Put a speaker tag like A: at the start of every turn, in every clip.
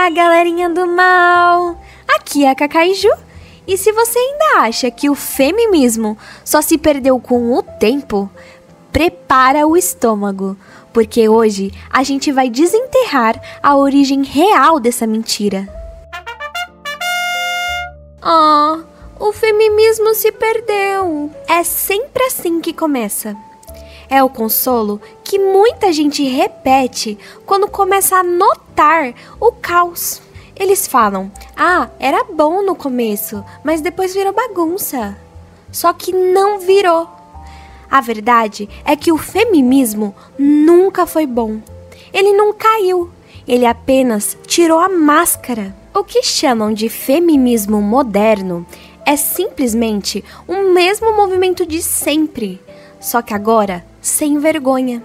A: Olá, galerinha do mal! Aqui é a Cacaju. E se você ainda acha que o feminismo só se perdeu com o tempo, prepara o estômago, porque hoje a gente vai desenterrar a origem real dessa mentira. O feminismo se perdeu. É sempre assim que começa. É o consolo que muita gente repete quando começa a notar o caos. Eles falam, era bom no começo, mas depois virou bagunça. Só que não virou. A verdade é que o feminismo nunca foi bom. Ele não caiu, ele apenas tirou a máscara. O que chamam de feminismo moderno é simplesmente o mesmo movimento de sempre, só que agora sem vergonha.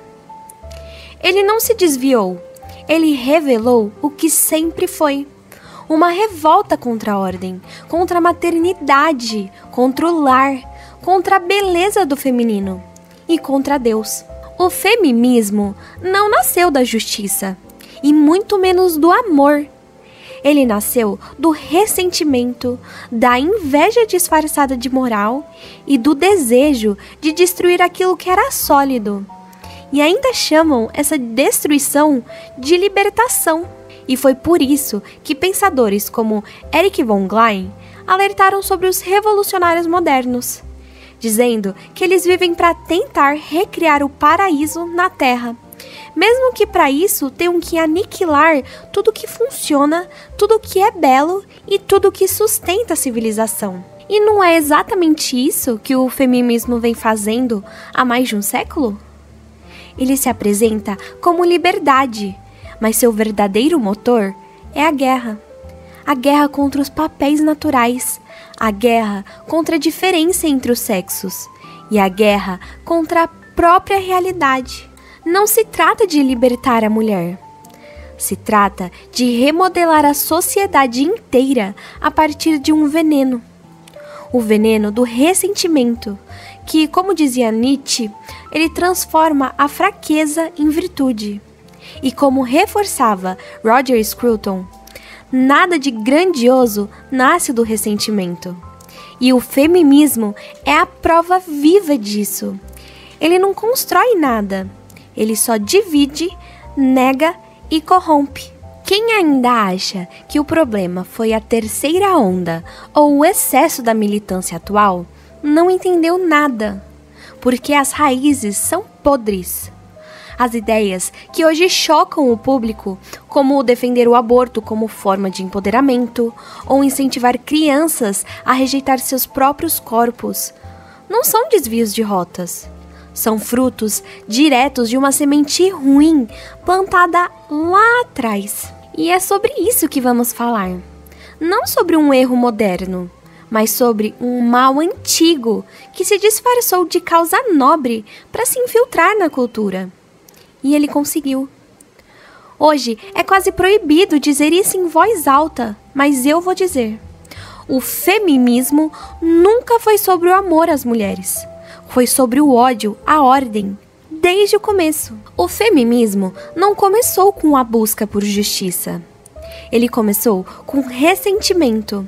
A: Ele não se desviou, ele revelou o que sempre foi. Uma revolta contra a ordem, contra a maternidade, contra o lar, contra a beleza do feminino e contra Deus. O feminismo não nasceu da justiça e muito menos do amor. Ele nasceu do ressentimento, da inveja disfarçada de moral e do desejo de destruir aquilo que era sólido. E ainda chamam essa destruição de libertação. E foi por isso que pensadores como Erich von Klein alertaram sobre os revolucionários modernos, dizendo que eles vivem para tentar recriar o paraíso na Terra, mesmo que para isso tenham que aniquilar tudo que funciona, tudo que é belo e tudo que sustenta a civilização. E não é exatamente isso que o feminismo vem fazendo há mais de um século? Ele se apresenta como liberdade, mas seu verdadeiro motor é a guerra. A guerra contra os papéis naturais, a guerra contra a diferença entre os sexos e a guerra contra a própria realidade. Não se trata de libertar a mulher. Se trata de remodelar a sociedade inteira a partir de um veneno. O veneno do ressentimento, que, como dizia Nietzsche, ele transforma a fraqueza em virtude. E como reforçava Roger Scruton, nada de grandioso nasce do ressentimento. E o feminismo é a prova viva disso. Ele não constrói nada. Ele só divide, nega e corrompe. Quem ainda acha que o problema foi a terceira onda ou o excesso da militância atual, não entendeu nada, porque as raízes são podres. As ideias que hoje chocam o público, como defender o aborto como forma de empoderamento, ou incentivar crianças a rejeitar seus próprios corpos, não são desvios de rotas. São frutos diretos de uma semente ruim plantada lá atrás. E é sobre isso que vamos falar. Não sobre um erro moderno, mas sobre um mal antigo que se disfarçou de causa nobre para se infiltrar na cultura. E ele conseguiu. Hoje é quase proibido dizer isso em voz alta, mas eu vou dizer. O feminismo nunca foi sobre o amor às mulheres. Foi sobre o ódio à ordem, desde o começo. O feminismo não começou com a busca por justiça. Ele começou com ressentimento.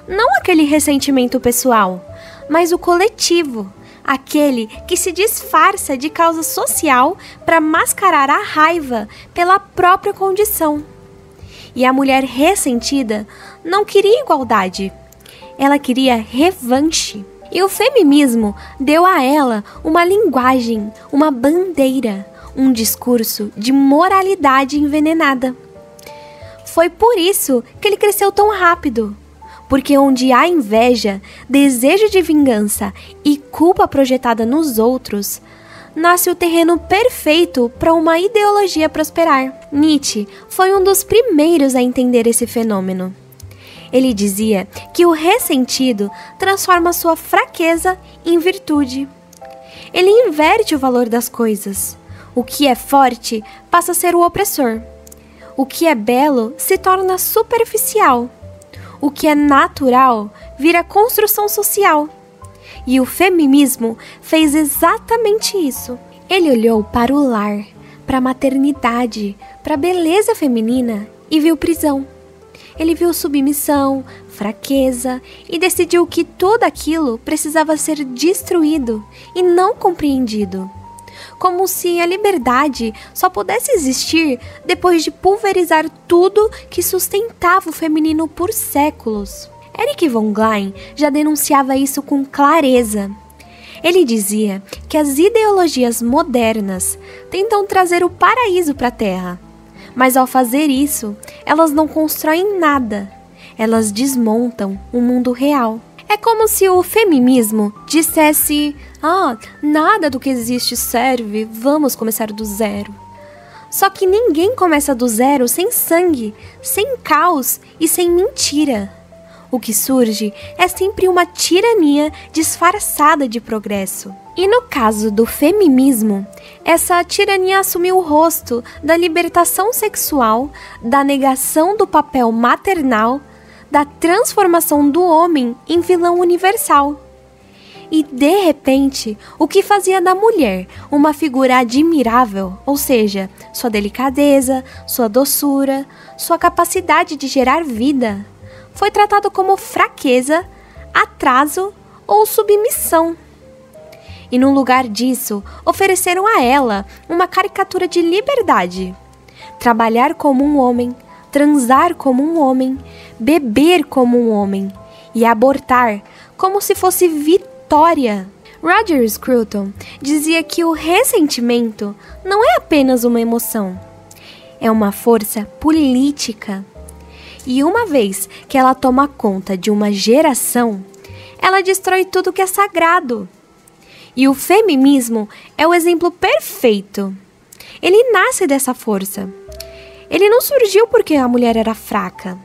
A: Não aquele ressentimento pessoal, mas o coletivo. Aquele que se disfarça de causa social para mascarar a raiva pela própria condição. E a mulher ressentida não queria igualdade. Ela queria revanche. E o feminismo deu a ela uma linguagem, uma bandeira, um discurso de moralidade envenenada. Foi por isso que ele cresceu tão rápido. Porque onde há inveja, desejo de vingança e culpa projetada nos outros, nasce o terreno perfeito para uma ideologia prosperar. Nietzsche foi um dos primeiros a entender esse fenômeno. Ele dizia que o ressentido transforma sua fraqueza em virtude. Ele inverte o valor das coisas. O que é forte passa a ser o opressor. O que é belo se torna superficial. O que é natural vira construção social. E o feminismo fez exatamente isso. Ele olhou para o lar, para a maternidade, para a beleza feminina e viu prisão. Ele viu submissão, fraqueza e decidiu que tudo aquilo precisava ser destruído e não compreendido. Como se a liberdade só pudesse existir depois de pulverizar tudo que sustentava o feminino por séculos. Erich von Klein já denunciava isso com clareza. Ele dizia que as ideologias modernas tentam trazer o paraíso para a Terra, mas ao fazer isso, elas não constroem nada, elas desmontam o mundo real. É como se o feminismo dissesse: nada do que existe serve, vamos começar do zero. Só que ninguém começa do zero sem sangue, sem caos e sem mentira. O que surge é sempre uma tirania disfarçada de progresso. E no caso do feminismo, essa tirania assumiu o rosto da libertação sexual, da negação do papel maternal, da transformação do homem em vilão universal. E, de repente, o que fazia da mulher uma figura admirável, ou seja, sua delicadeza, sua doçura, sua capacidade de gerar vida, foi tratado como fraqueza, atraso ou submissão. E no lugar disso, ofereceram a ela uma caricatura de liberdade. Trabalhar como um homem, transar como um homem, beber como um homem e abortar como se fosse vitória. Roger Scruton dizia que o ressentimento não é apenas uma emoção, é uma força política. E uma vez que ela toma conta de uma geração, ela destrói tudo que é sagrado. E o feminismo é o exemplo perfeito. Ele nasce dessa força. Ele não surgiu porque a mulher era fraca.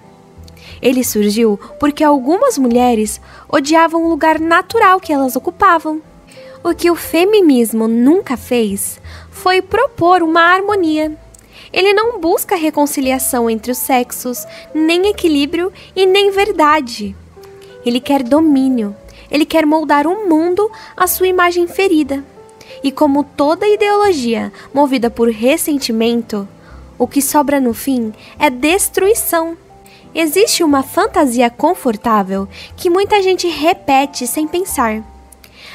A: Ele surgiu porque algumas mulheres odiavam o lugar natural que elas ocupavam. O que o feminismo nunca fez foi propor uma harmonia. Ele não busca reconciliação entre os sexos, nem equilíbrio e nem verdade. Ele quer domínio. Ele quer moldar o mundo à sua imagem ferida. E como toda ideologia movida por ressentimento, o que sobra no fim é destruição. Existe uma fantasia confortável que muita gente repete sem pensar.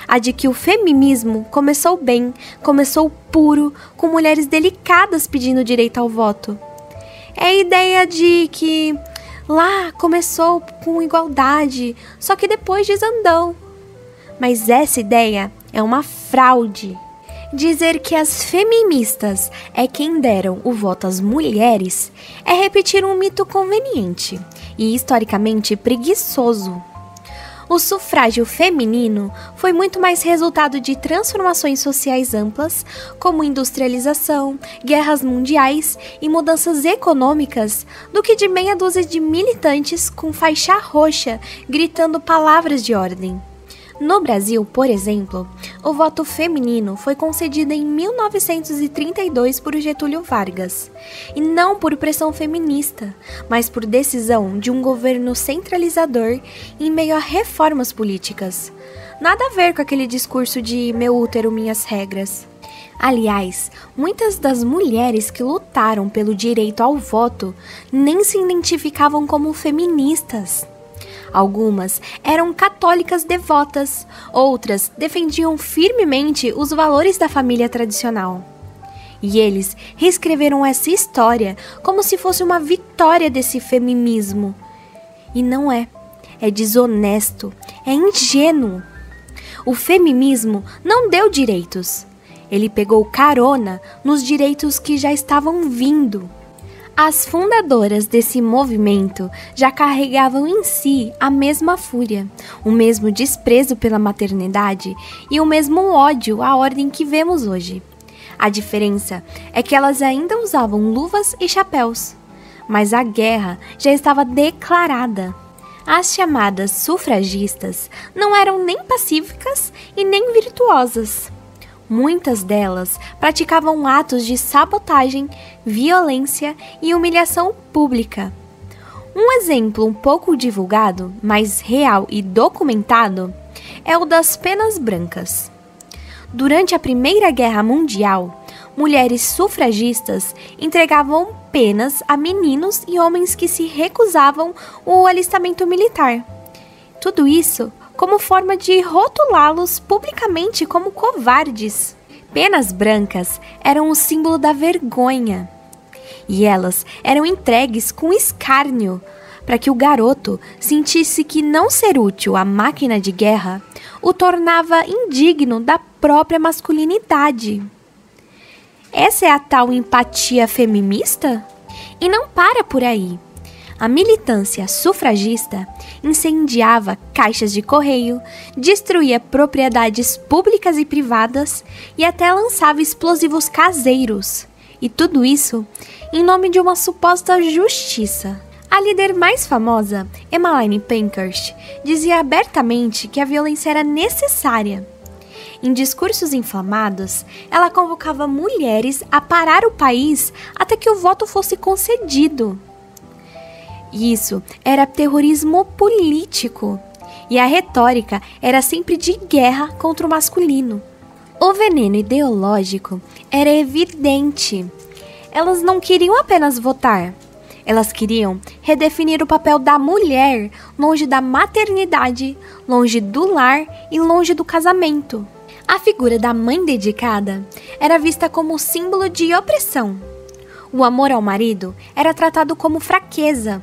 A: A de que o feminismo começou bem, começou puro, com mulheres delicadas pedindo direito ao voto. É a ideia de que lá começou com igualdade, só que depois desandou. Mas essa ideia é uma fraude. Dizer que as feministas é quem deram o voto às mulheres é repetir um mito conveniente e historicamente preguiçoso. O sufrágio feminino foi muito mais resultado de transformações sociais amplas, como industrialização, guerras mundiais e mudanças econômicas, do que de meia dúzia de militantes com faixa roxa gritando palavras de ordem. No Brasil, por exemplo, o voto feminino foi concedido em 1932 por Getúlio Vargas, e não por pressão feminista, mas por decisão de um governo centralizador em meio a reformas políticas. Nada a ver com aquele discurso de meu útero, minhas regras. Aliás, muitas das mulheres que lutaram pelo direito ao voto nem se identificavam como feministas. Algumas eram católicas devotas, outras defendiam firmemente os valores da família tradicional. E eles reescreveram essa história como se fosse uma vitória desse feminismo. E não é. É desonesto, é ingênuo. O feminismo não deu direitos. Ele pegou carona nos direitos que já estavam vindo. As fundadoras desse movimento já carregavam em si a mesma fúria, o mesmo desprezo pela maternidade e o mesmo ódio à ordem que vemos hoje. A diferença é que elas ainda usavam luvas e chapéus, mas a guerra já estava declarada. As chamadas sufragistas não eram nem pacíficas e nem virtuosas. Muitas delas praticavam atos de sabotagem, violência e humilhação pública. Um exemplo um pouco divulgado, mas real e documentado, é o das penas brancas. Durante a Primeira Guerra Mundial, mulheres sufragistas entregavam penas a meninos e homens que se recusavam o alistamento militar. Tudo isso como forma de rotulá-los publicamente como covardes. Penas brancas eram o símbolo da vergonha, e elas eram entregues com escárnio para que o garoto sentisse que não ser útil à máquina de guerra o tornava indigno da própria masculinidade. Essa é a tal empatia feminista? E não para por aí. A militância sufragista incendiava caixas de correio, destruía propriedades públicas e privadas e até lançava explosivos caseiros. E tudo isso em nome de uma suposta justiça. A líder mais famosa, Emmeline Pankhurst, dizia abertamente que a violência era necessária. Em discursos inflamados, ela convocava mulheres a parar o país até que o voto fosse concedido. Isso era terrorismo político, e a retórica era sempre de guerra contra o masculino. O veneno ideológico era evidente. Elas não queriam apenas votar. Elas queriam redefinir o papel da mulher longe da maternidade, longe do lar e longe do casamento. A figura da mãe dedicada era vista como símbolo de opressão. O amor ao marido era tratado como fraqueza.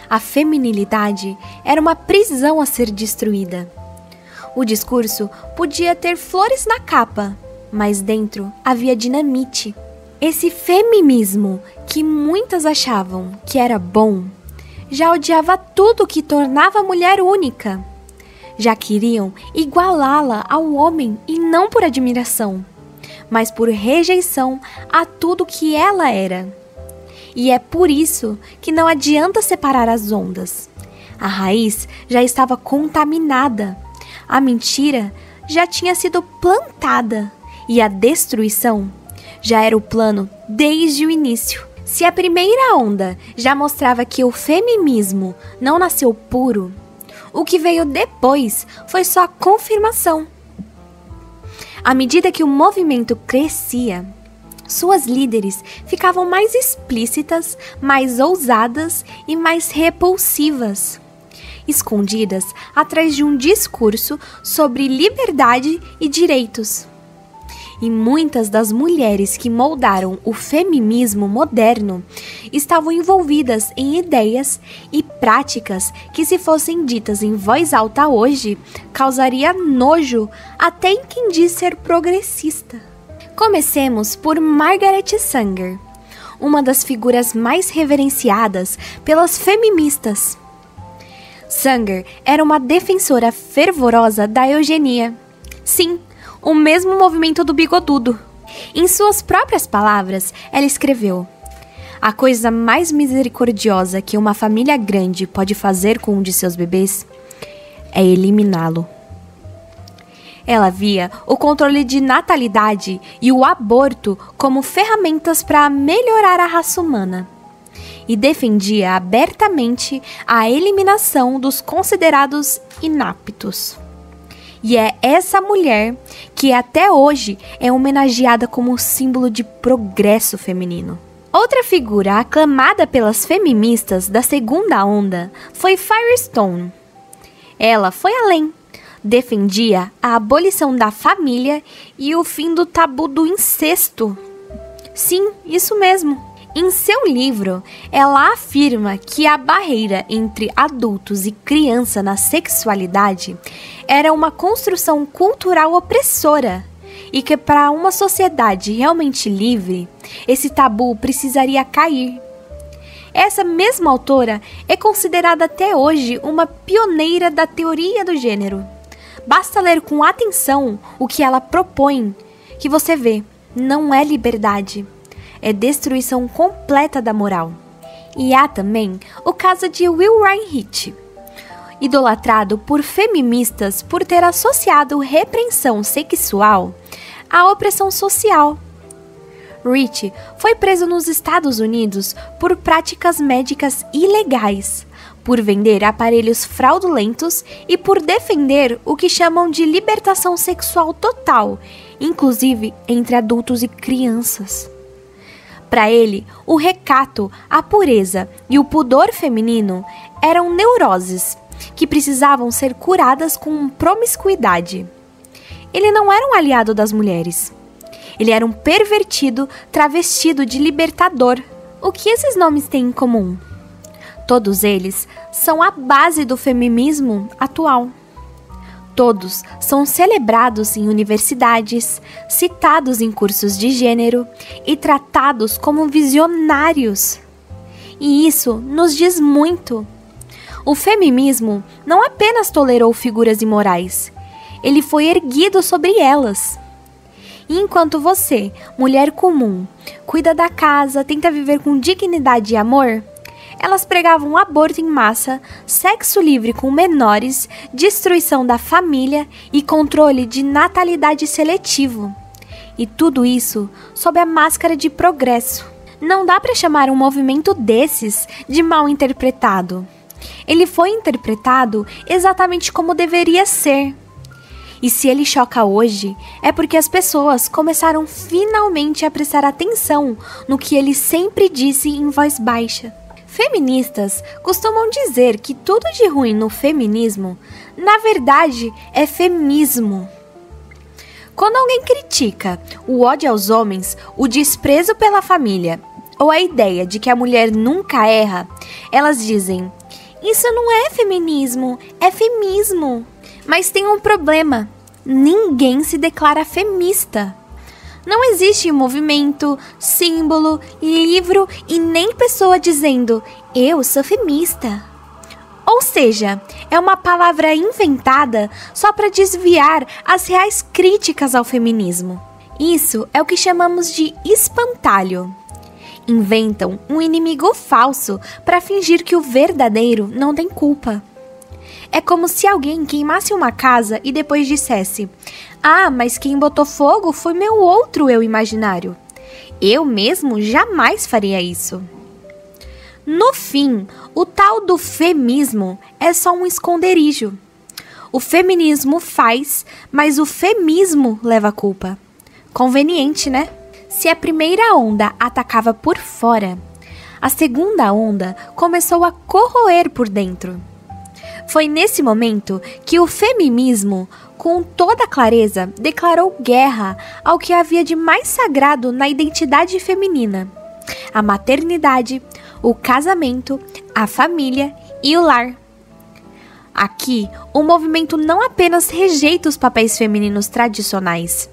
A: A feminilidade era uma prisão a ser destruída. O discurso podia ter flores na capa, mas dentro havia dinamite. Esse feminismo, que muitas achavam que era bom, já odiava tudo que tornava a mulher única. Já queriam igualá-la ao homem e não por admiração, mas por rejeição a tudo que ela era. E é por isso que não adianta separar as ondas. A raiz já estava contaminada, a mentira já tinha sido plantada e a destruição já era o plano desde o início. Se a primeira onda já mostrava que o feminismo não nasceu puro, o que veio depois foi só confirmação. À medida que o movimento crescia, suas líderes ficavam mais explícitas, mais ousadas e mais repulsivas, escondidas atrás de um discurso sobre liberdade e direitos. E muitas das mulheres que moldaram o feminismo moderno estavam envolvidas em ideias e práticas que, se fossem ditas em voz alta hoje, causaria nojo até em quem diz ser progressista. Comecemos por Margaret Sanger, uma das figuras mais reverenciadas pelas feministas. Sanger era uma defensora fervorosa da eugenia. Sim, o mesmo movimento do bigodudo. Em suas próprias palavras, ela escreveu: "A coisa mais misericordiosa que uma família grande pode fazer com um de seus bebês é eliminá-lo." Ela via o controle de natalidade e o aborto como ferramentas para melhorar a raça humana e defendia abertamente a eliminação dos considerados inaptos. E é essa mulher que até hoje é homenageada como símbolo de progresso feminino. Outra figura aclamada pelas feministas da segunda onda foi Firestone. Ela foi além. Defendia a abolição da família e o fim do tabu do incesto. Sim, isso mesmo. Em seu livro, ela afirma que a barreira entre adultos e criança na sexualidade era uma construção cultural opressora e que, para uma sociedade realmente livre, esse tabu precisaria cair. Essa mesma autora é considerada até hoje uma pioneira da teoria do gênero. Basta ler com atenção o que ela propõe, que você vê, não é liberdade. É destruição completa da moral. E há também o caso de Will Ryan Hitch, idolatrado por feministas por ter associado repreensão sexual à opressão social. Rich foi preso nos Estados Unidos por práticas médicas ilegais, por vender aparelhos fraudulentos e por defender o que chamam de libertação sexual total, inclusive entre adultos e crianças. Para ele, o recato, a pureza e o pudor feminino eram neuroses que precisavam ser curadas com promiscuidade. Ele não era um aliado das mulheres. Ele era um pervertido travestido de libertador. O que esses nomes têm em comum? Todos eles são a base do feminismo atual. Todos são celebrados em universidades, citados em cursos de gênero e tratados como visionários. E isso nos diz muito. O feminismo não apenas tolerou figuras imorais, ele foi erguido sobre elas. E enquanto você, mulher comum, cuida da casa, tenta viver com dignidade e amor, elas pregavam aborto em massa, sexo livre com menores, destruição da família e controle de natalidade seletivo. E tudo isso sob a máscara de progresso. Não dá para chamar um movimento desses de mal interpretado. Ele foi interpretado exatamente como deveria ser. E se ele choca hoje, é porque as pessoas começaram finalmente a prestar atenção no que ele sempre disse em voz baixa. Feministas costumam dizer que tudo de ruim no feminismo, na verdade, é femismo. Quando alguém critica o ódio aos homens, o desprezo pela família ou a ideia de que a mulher nunca erra, elas dizem: isso não é feminismo, é femismo. Mas tem um problema: ninguém se declara femista. Não existe movimento, símbolo, livro e nem pessoa dizendo: eu sou femista. Ou seja, é uma palavra inventada só para desviar as reais críticas ao feminismo. Isso é o que chamamos de espantalho. Inventam um inimigo falso para fingir que o verdadeiro não tem culpa. É como se alguém queimasse uma casa e depois dissesse: ah, mas quem botou fogo foi meu outro eu imaginário. Eu mesmo jamais faria isso. No fim, o tal do femismo é só um esconderijo. O feminismo faz, mas o femismo leva a culpa. Conveniente, né? Se a primeira onda atacava por fora, a segunda onda começou a corroer por dentro. Foi nesse momento que o feminismo, com toda clareza, declarou guerra ao que havia de mais sagrado na identidade feminina: a maternidade, o casamento, a família e o lar. Aqui, o movimento não apenas rejeita os papéis femininos tradicionais,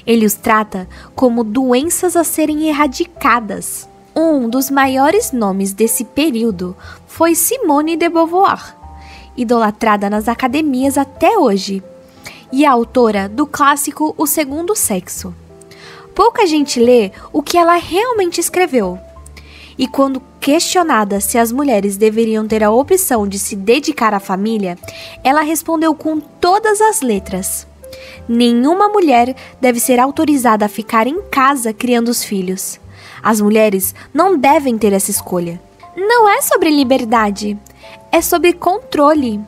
A: ele os trata como doenças a serem erradicadas. Um dos maiores nomes desse período foi Simone de Beauvoir, idolatrada nas academias até hoje, e a autora do clássico O Segundo Sexo. Pouca gente lê o que ela realmente escreveu. E quando questionada se as mulheres deveriam ter a opção de se dedicar à família, ela respondeu com todas as letras: nenhuma mulher deve ser autorizada a ficar em casa criando os filhos. As mulheres não devem ter essa escolha. Não é sobre liberdade, é sobre controle.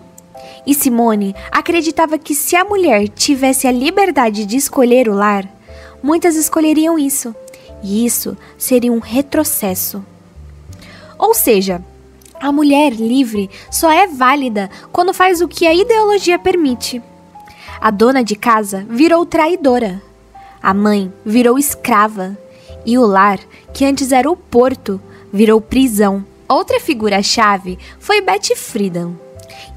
A: E Simone acreditava que se a mulher tivesse a liberdade de escolher o lar, muitas escolheriam isso, e isso seria um retrocesso. Ou seja, a mulher livre só é válida quando faz o que a ideologia permite. A dona de casa virou traidora, a mãe virou escrava, e o lar, que antes era o porto, virou prisão. Outra figura-chave foi Betty Friedan.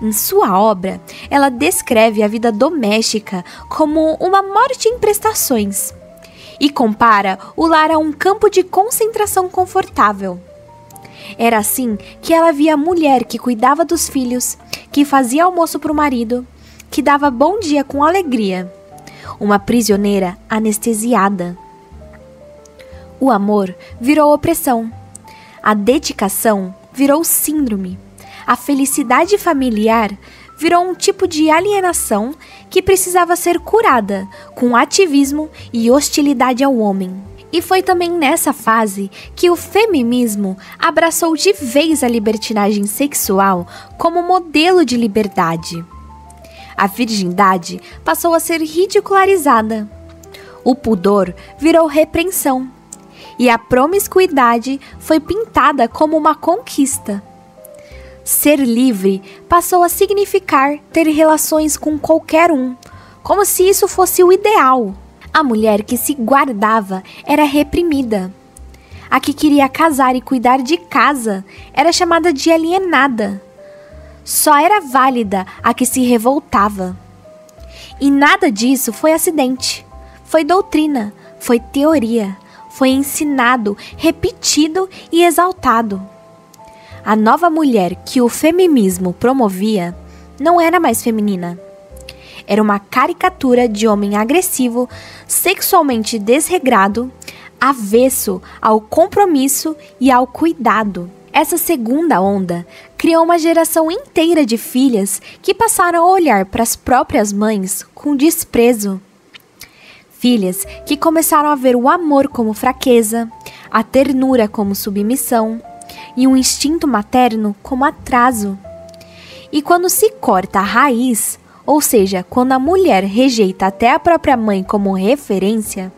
A: Em sua obra, ela descreve a vida doméstica como uma morte em prestações e compara o lar a um campo de concentração confortável. Era assim que ela via a mulher que cuidava dos filhos, que fazia almoço para o marido, que dava bom dia com alegria. Uma prisioneira anestesiada. O amor virou opressão. A dedicação virou síndrome. A felicidade familiar virou um tipo de alienação que precisava ser curada com ativismo e hostilidade ao homem. E foi também nessa fase que o feminismo abraçou de vez a libertinagem sexual como modelo de liberdade. A virgindade passou a ser ridicularizada. O pudor virou repreensão. E a promiscuidade foi pintada como uma conquista. Ser livre passou a significar ter relações com qualquer um, como se isso fosse o ideal. A mulher que se guardava era reprimida. A que queria casar e cuidar de casa era chamada de alienada. Só era válida a que se revoltava. E nada disso foi acidente. Foi doutrina, foi teoria, foi ensinado, repetido e exaltado. A nova mulher que o feminismo promovia não era mais feminina. Era uma caricatura de homem agressivo, sexualmente desregrado, avesso ao compromisso e ao cuidado. Essa segunda onda criou uma geração inteira de filhas que passaram a olhar para as próprias mães com desprezo. Filhas que começaram a ver o amor como fraqueza, a ternura como submissão e o instinto materno como atraso. E quando se corta a raiz, ou seja, quando a mulher rejeita até a própria mãe como referência,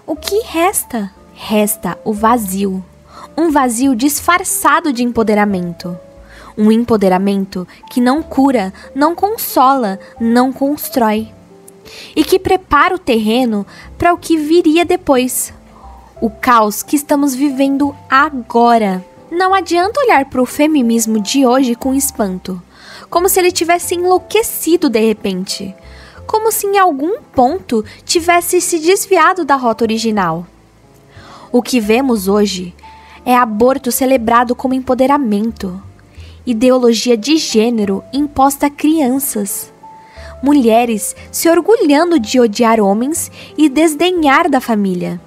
A: o que resta? Resta o vazio. Um vazio disfarçado de empoderamento. Um empoderamento que não cura, não consola, não constrói. E que prepara o terreno para o que viria depois. O caos que estamos vivendo agora. Não adianta olhar para o feminismo de hoje com espanto, como se ele tivesse enlouquecido de repente, como se em algum ponto tivesse se desviado da rota original. O que vemos hoje é aborto celebrado como empoderamento, ideologia de gênero imposta a crianças, mulheres se orgulhando de odiar homens e desdenhar da família.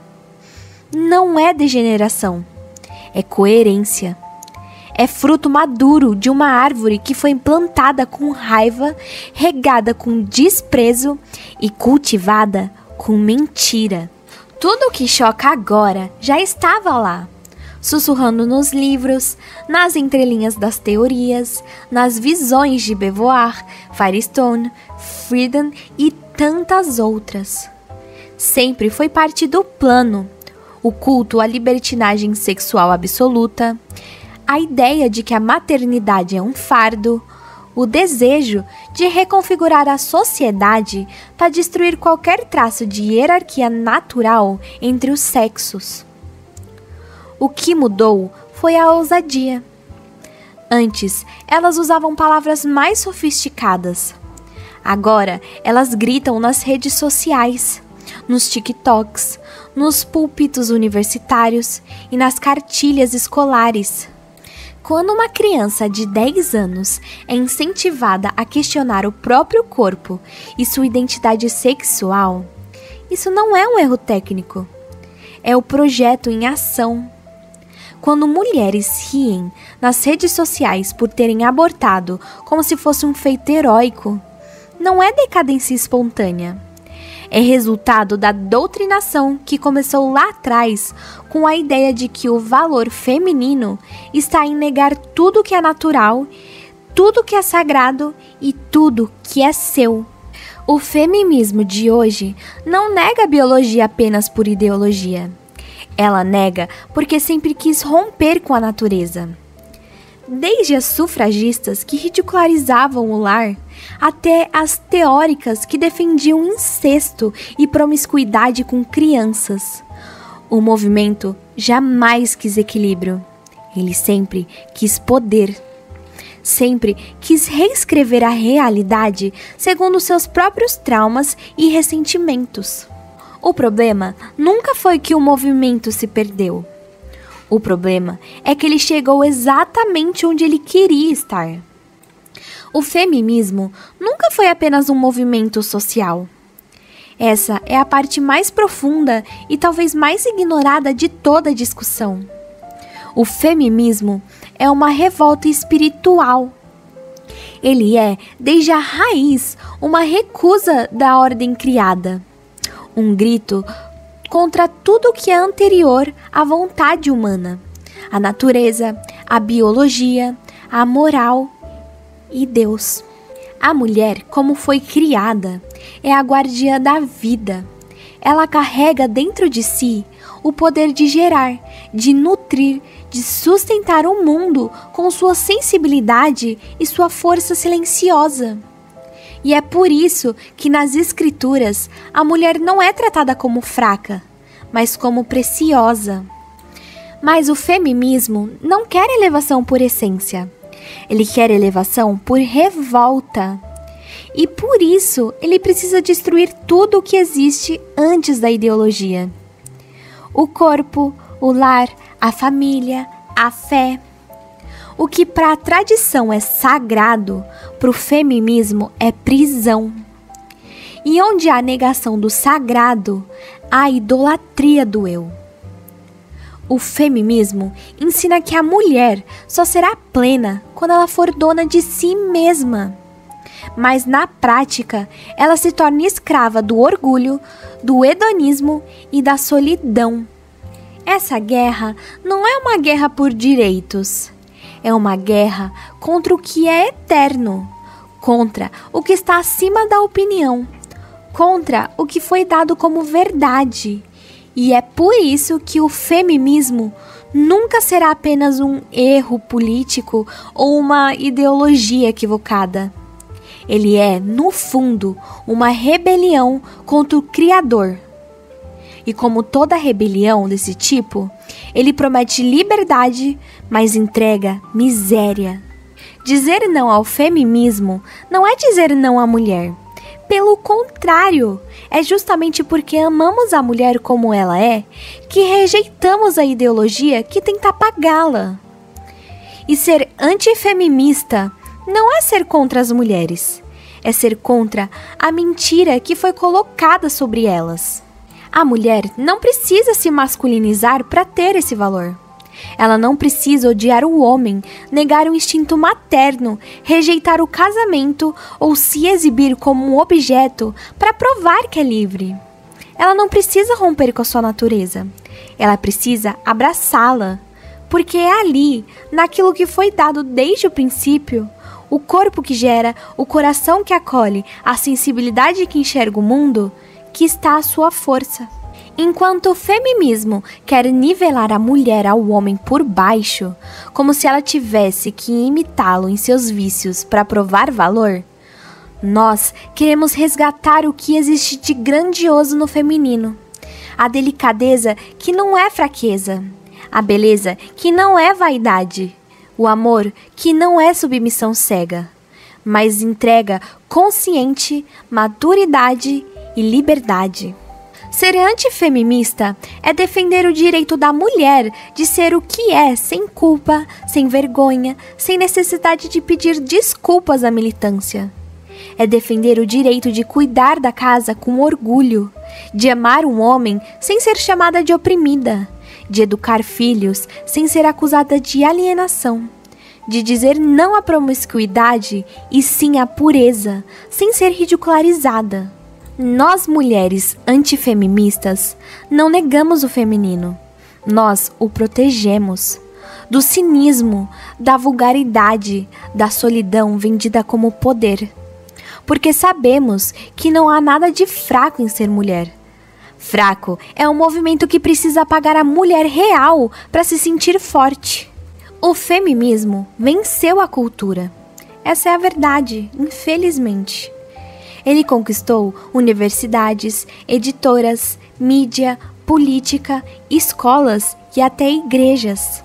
A: Não é degeneração, é coerência. É fruto maduro de uma árvore que foi plantada com raiva, regada com desprezo e cultivada com mentira. Tudo o que choca agora já estava lá, sussurrando nos livros, nas entrelinhas das teorias, nas visões de Beauvoir, Firestone, Friedan e tantas outras. Sempre foi parte do plano, o culto à libertinagem sexual absoluta, a ideia de que a maternidade é um fardo, o desejo de reconfigurar a sociedade para destruir qualquer traço de hierarquia natural entre os sexos. O que mudou foi a ousadia. Antes, elas usavam palavras mais sofisticadas. Agora, elas gritam nas redes sociais, nos TikToks, nos púlpitos universitários e nas cartilhas escolares. Quando uma criança de 10 anos é incentivada a questionar o próprio corpo e sua identidade sexual, isso não é um erro técnico, é o projeto em ação. Quando mulheres riem nas redes sociais por terem abortado como se fosse um feito heróico, não é decadência espontânea. É resultado da doutrinação que começou lá atrás com a ideia de que o valor feminino está em negar tudo que é natural, tudo que é sagrado e tudo que é seu. O feminismo de hoje não nega a biologia apenas por ideologia. Ela nega porque sempre quis romper com a natureza. Desde as sufragistas que ridicularizavam o lar, até as teóricas que defendiam incesto e promiscuidade com crianças. O movimento jamais quis equilíbrio. Ele sempre quis poder. Sempre quis reescrever a realidade segundo seus próprios traumas e ressentimentos. O problema nunca foi que o movimento se perdeu. O problema é que ele chegou exatamente onde ele queria estar. O feminismo nunca foi apenas um movimento social. Essa é a parte mais profunda e talvez mais ignorada de toda a discussão. O feminismo é uma revolta espiritual. Ele é, desde a raiz, uma recusa da ordem criada. Um grito contra tudo que é anterior à vontade humana, a natureza, a biologia, a moral e Deus. A mulher, como foi criada, é a guardiã da vida. Ela carrega dentro de si o poder de gerar, de nutrir, de sustentar o mundo com sua sensibilidade e sua força silenciosa. E é por isso que nas Escrituras a mulher não é tratada como fraca, mas como preciosa. Mas o feminismo não quer elevação por essência. Ele quer elevação por revolta. E por isso ele precisa destruir tudo o que existe antes da ideologia. O corpo, o lar, a família, a fé. O que para a tradição é sagrado, para o feminismo é prisão. E onde há negação do sagrado, há idolatria do eu. O feminismo ensina que a mulher só será plena quando ela for dona de si mesma. Mas na prática, ela se torna escrava do orgulho, do hedonismo e da solidão. Essa guerra não é uma guerra por direitos. É uma guerra contra o que é eterno, contra o que está acima da opinião, contra o que foi dado como verdade. E é por isso que o feminismo nunca será apenas um erro político ou uma ideologia equivocada. Ele é, no fundo, uma rebelião contra o Criador. E como toda rebelião desse tipo, ele promete liberdade, mas entrega miséria. Dizer não ao feminismo não é dizer não à mulher. Pelo contrário, é justamente porque amamos a mulher como ela é, que rejeitamos a ideologia que tenta apagá-la. E ser antifeminista não é ser contra as mulheres, é ser contra a mentira que foi colocada sobre elas. A mulher não precisa se masculinizar para ter esse valor. Ela não precisa odiar o homem, negar o instinto materno, rejeitar o casamento ou se exibir como um objeto para provar que é livre. Ela não precisa romper com a sua natureza. Ela precisa abraçá-la, porque é ali, naquilo que foi dado desde o princípio, o corpo que gera, o coração que acolhe, a sensibilidade que enxerga o mundo, que está a sua força. Enquanto o feminismo quer nivelar a mulher ao homem por baixo, como se ela tivesse que imitá-lo em seus vícios para provar valor, nós queremos resgatar o que existe de grandioso no feminino. A delicadeza que não é fraqueza, a beleza que não é vaidade, o amor que não é submissão cega, mas entrega consciente, maturidade e liberdade. Ser antifeminista é defender o direito da mulher de ser o que é, sem culpa, sem vergonha, sem necessidade de pedir desculpas à militância. É defender o direito de cuidar da casa com orgulho, de amar um homem sem ser chamada de oprimida, de educar filhos sem ser acusada de alienação, de dizer não à promiscuidade e sim à pureza, sem ser ridicularizada. Nós, mulheres antifeministas, não negamos o feminino. Nós o protegemos do cinismo, da vulgaridade, da solidão vendida como poder. Porque sabemos que não há nada de fraco em ser mulher. Fraco é um movimento que precisa apagar a mulher real para se sentir forte. O feminismo venceu a cultura. Essa é a verdade, infelizmente. Ele conquistou universidades, editoras, mídia, política, escolas e até igrejas.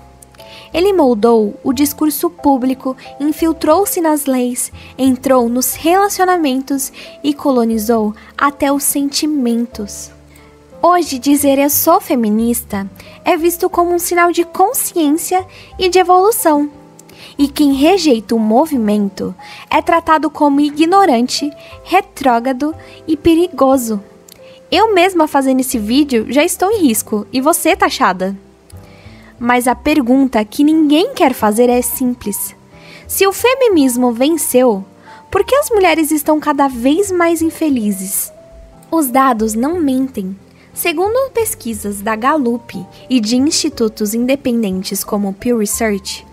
A: Ele moldou o discurso público, infiltrou-se nas leis, entrou nos relacionamentos e colonizou até os sentimentos. Hoje, dizer eu sou feminista é visto como um sinal de consciência e de evolução. E quem rejeita o movimento é tratado como ignorante, retrógrado e perigoso. Eu mesma fazendo esse vídeo já estou em risco e você, taxada. Mas a pergunta que ninguém quer fazer é simples. Se o feminismo venceu, por que as mulheres estão cada vez mais infelizes? Os dados não mentem. Segundo pesquisas da Gallup e de institutos independentes como o Pew Research,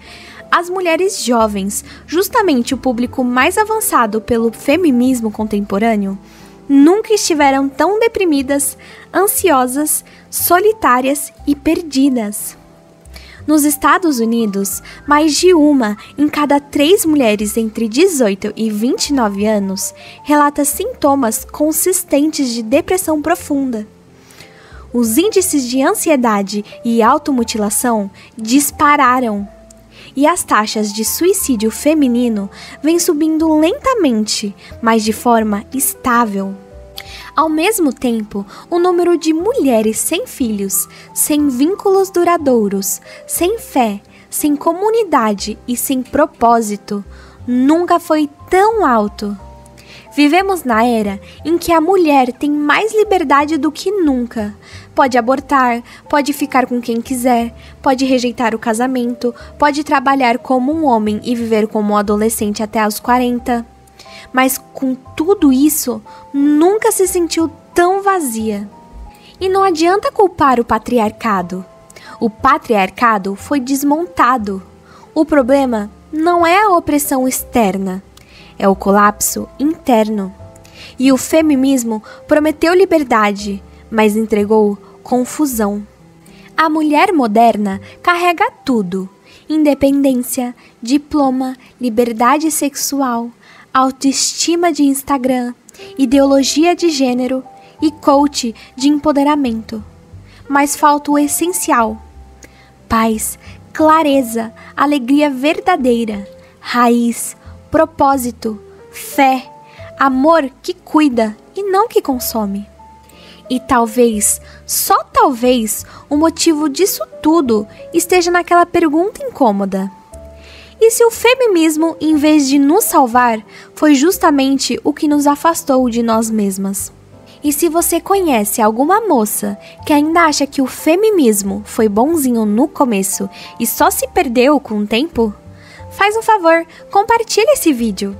A: as mulheres jovens, justamente o público mais avançado pelo feminismo contemporâneo, nunca estiveram tão deprimidas, ansiosas, solitárias e perdidas. Nos Estados Unidos, mais de 1 em cada 3 mulheres entre 18 e 29 anos relata sintomas consistentes de depressão profunda. Os índices de ansiedade e automutilação dispararam, e as taxas de suicídio feminino vêm subindo lentamente, mas de forma estável. Ao mesmo tempo, o número de mulheres sem filhos, sem vínculos duradouros, sem fé, sem comunidade e sem propósito nunca foi tão alto. Vivemos na era em que a mulher tem mais liberdade do que nunca. Pode abortar, pode ficar com quem quiser, pode rejeitar o casamento, pode trabalhar como um homem e viver como um adolescente até os 40. Mas com tudo isso, nunca se sentiu tão vazia. E não adianta culpar o patriarcado. O patriarcado foi desmontado. O problema não é a opressão externa, é o colapso interno. E o feminismo prometeu liberdade, mas entregou confusão. A mulher moderna carrega tudo: independência, diploma, liberdade sexual, autoestima de Instagram, ideologia de gênero e coach de empoderamento. Mas falta o essencial: paz, clareza, alegria verdadeira, raiz, propósito, fé, amor que cuida e não que consome. E talvez, só talvez, o motivo disso tudo esteja naquela pergunta incômoda: e se o feminismo, em vez de nos salvar, foi justamente o que nos afastou de nós mesmas? E se você conhece alguma moça que ainda acha que o feminismo foi bonzinho no começo e só se perdeu com o tempo, faz um favor, compartilha esse vídeo.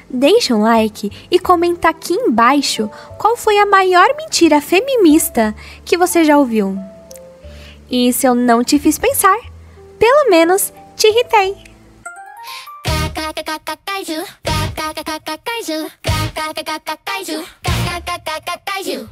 A: Deixa um like e comenta aqui embaixo qual foi a maior mentira feminista que você já ouviu. E se eu não te fiz pensar, pelo menos te irritei. Kaiju.